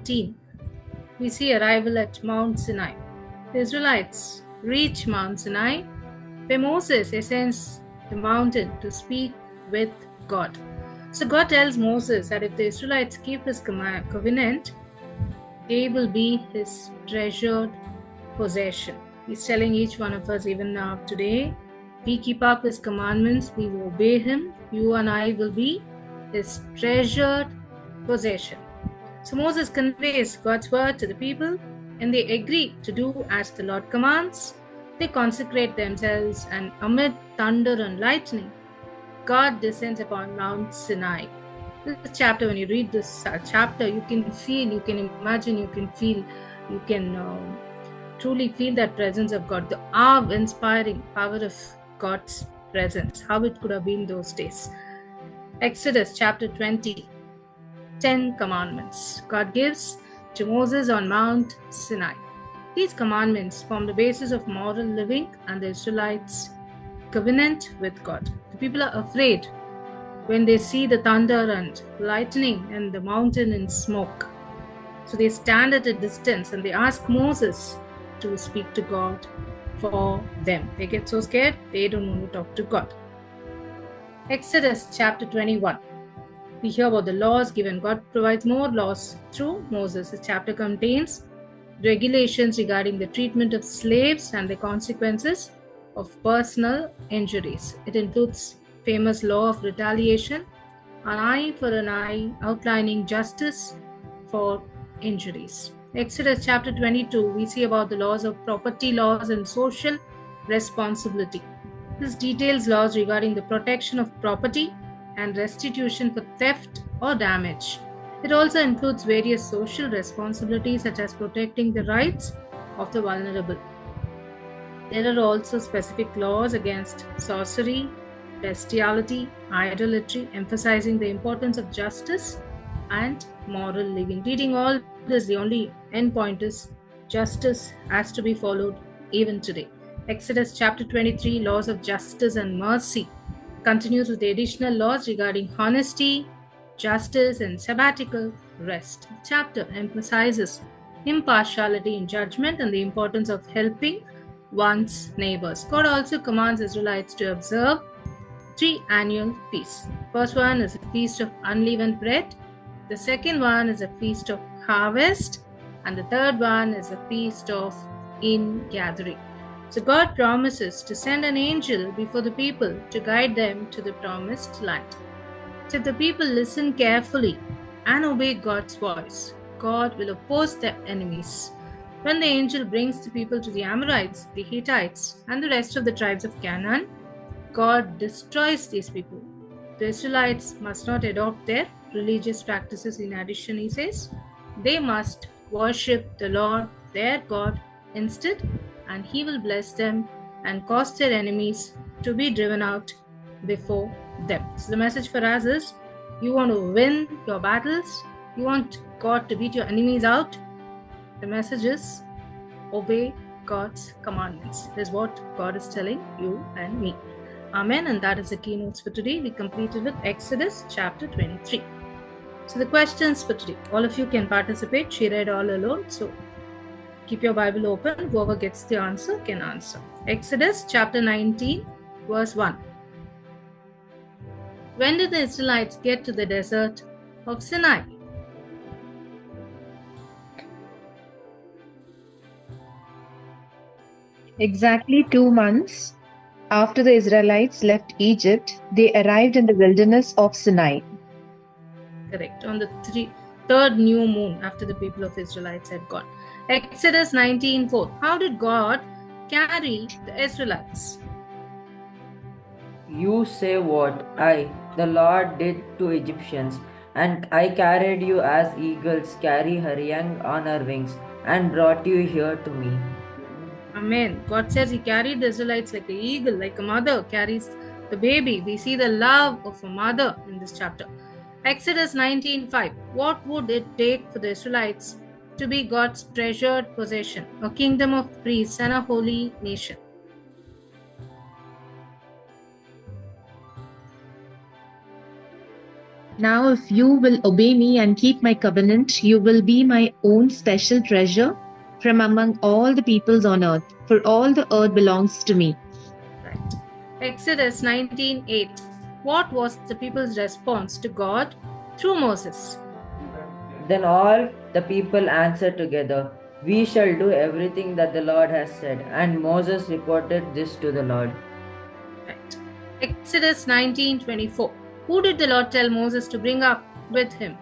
18, we see arrival at Mount Sinai. The Israelites reach Mount Sinai, where Moses ascends the mountain to speak with God. So God tells Moses that if the Israelites keep his covenant, they will be his treasured possession. He's telling each one of us, even now today, we keep up his commandments, we obey him, you and I will be his treasured possession. So Moses conveys God's word to the people, and they agree to do as the Lord commands. They consecrate themselves, and amid thunder and lightning, God descends upon Mount Sinai. This chapter, when you read this chapter, you can feel, you can imagine, you can feel, you can truly feel that presence of God, the awe-inspiring power of God's presence, how it could have been those days. Exodus chapter 20, 10 commandments God gives to Moses on Mount Sinai. These commandments form the basis of moral living and the Israelites' covenant with God. The people are afraid when they see the thunder and lightning and the mountain in smoke. So they stand at a distance and they ask Moses to speak to God for them. They get so scared, they don't want to talk to God. Exodus chapter 21. We hear about the laws given. God provides more laws through Moses. This chapter contains regulations regarding the treatment of slaves and the consequences of personal injuries. It includes famous law of retaliation, an eye for an eye, outlining justice for injuries. Exodus chapter 22, we see about the laws of property laws and social responsibility. This details laws regarding the protection of property and restitution for theft or damage. It also includes various social responsibilities such as protecting the rights of the vulnerable. There are also specific laws against sorcery, bestiality, idolatry, emphasizing the importance of justice and moral living. Reading all this, the only end point is justice has to be followed even today. Exodus chapter 23, laws of justice and mercy, continues with the additional laws regarding honesty, justice, and sabbatical rest. The chapter emphasizes impartiality in judgment and the importance of helping one's neighbors. God also commands Israelites to observe 3 annual feasts. First one is a feast of unleavened bread. The second one is a feast of harvest. And the third one is a feast of ingathering. So God promises to send an angel before the people to guide them to the promised land. So if the people listen carefully and obey God's voice, God will oppose their enemies. When the angel brings the people to the Amorites, the Hittites, and the rest of the tribes of Canaan, God destroys these people. The Israelites must not adopt their religious practices in addition, he says. They must worship the Lord, their God, instead, and he will bless them and cause their enemies to be driven out before them. So the message for us is, you want to win your battles, you want God to beat your enemies out, the message is, obey God's commandments. This is what God is telling you and me. Amen. And that is the keynotes for today. We completed with Exodus chapter 23. So the questions for today, all of you can participate. She read all alone, so keep your Bible open. Whoever gets the answer can answer. Exodus chapter 19, verse 1. When did the Israelites get to the desert of Sinai? Exactly 2 months after the Israelites left Egypt, they arrived in the wilderness of Sinai. Correct. On the third new moon after the people of Israelites had gone. Exodus 19:4. How did God carry the Israelites? You say what I, the Lord, did to Egyptians, and I carried you as eagles carry her young on her wings, and brought you here to me. Amen. God says he carried the Israelites like an eagle, like a mother carries the baby. We see the love of a mother in this chapter. Exodus 19:5. What would it take for the Israelites to be God's treasured possession, a kingdom of priests and a holy nation? Now, if you will obey me and keep my covenant, you will be my own special treasure from among all the peoples on earth, for all the earth belongs to me. Right. Exodus 19:8. What was the people's response to God through Moses? Then all the people answered together, "We shall do everything that the Lord has said." And Moses reported this to the Lord. Right. Exodus 19:24. Who did the Lord tell Moses to bring up with him?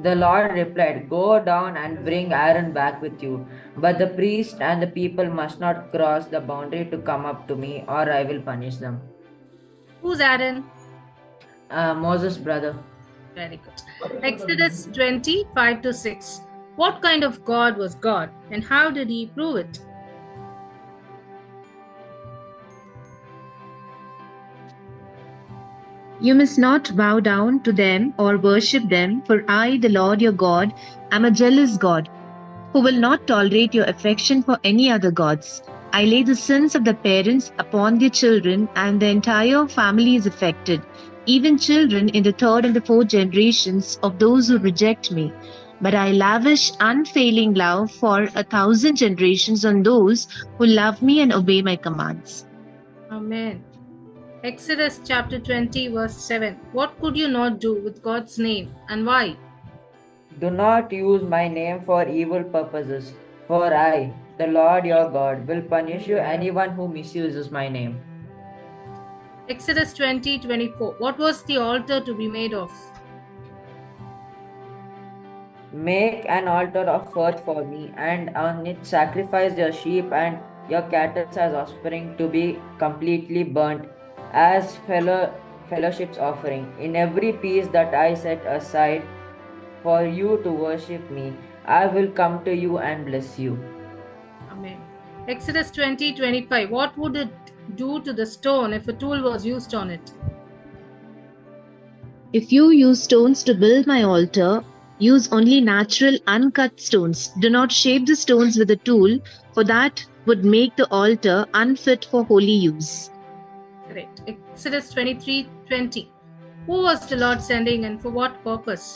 The Lord replied, "Go down and bring Aaron back with you. But the priest and the people must not cross the boundary to come up to me, or I will punish them." Who's Aaron? Moses' brother. Very good. Exodus 20:5-6. What kind of God was God, and how did he prove it? You must not bow down to them or worship them, for I, the Lord your God, am a jealous God, who will not tolerate your affection for any other gods. I lay the sins of the parents upon their children, and the entire family is affected, even children in the third and the fourth generations of those who reject me. But I lavish unfailing love for 1,000 generations on those who love me and obey my commands. Amen. Exodus chapter 20, verse 7. What could you not do with God's name, and why? Do not use my name for evil purposes, for I, the Lord your God, will punish you anyone who misuses my name. Exodus 20:24. What was the altar to be made of? Make an altar of earth for me, and on it sacrifice your sheep and your cattle as offspring to be completely burnt as fellowship's offering. In every piece that I set aside for you to worship me, I will come to you and bless you. Amen. Exodus 20:25. What would it do to the stone if a tool was used on it? If you use stones to build my altar, use only natural uncut stones. Do not shape the stones with a tool, for that would make the altar unfit for holy use. Correct. Exodus 23:20. Who was the Lord sending, and for what purpose?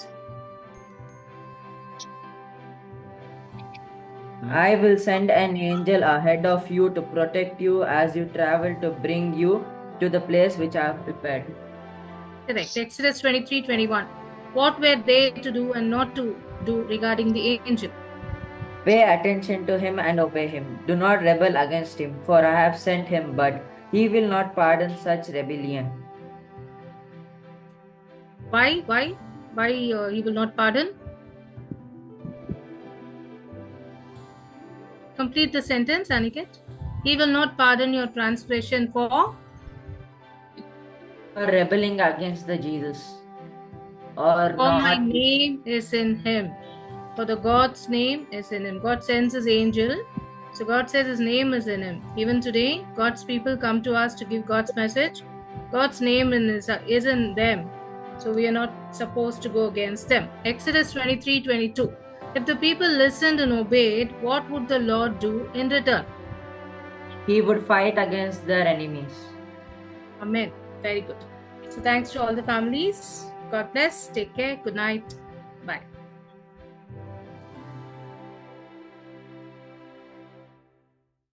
I will send an angel ahead of you to protect you as you travel to bring you to the place which I have prepared. Correct. Exodus 23:21. What were they to do and not to do regarding the angel? Pay attention to him and obey him. Do not rebel against him, for I have sent him, but he will not pardon such rebellion. Why? Why he will not pardon? Complete the sentence, Aniket. He will not pardon your transgression for rebelling against the Jesus. Or for not. my name is in him. For the God's name is in him. God sends his angel. So God says his name is in him. Even today, God's people come to us to give God's message. God's name is in them. So we are not supposed to go against them. Exodus 23:22. If the people listened and obeyed, what would the Lord do in return? He would fight against their enemies. Amen. Very good. So thanks to all the families. God bless. Take care. Good night. Bye.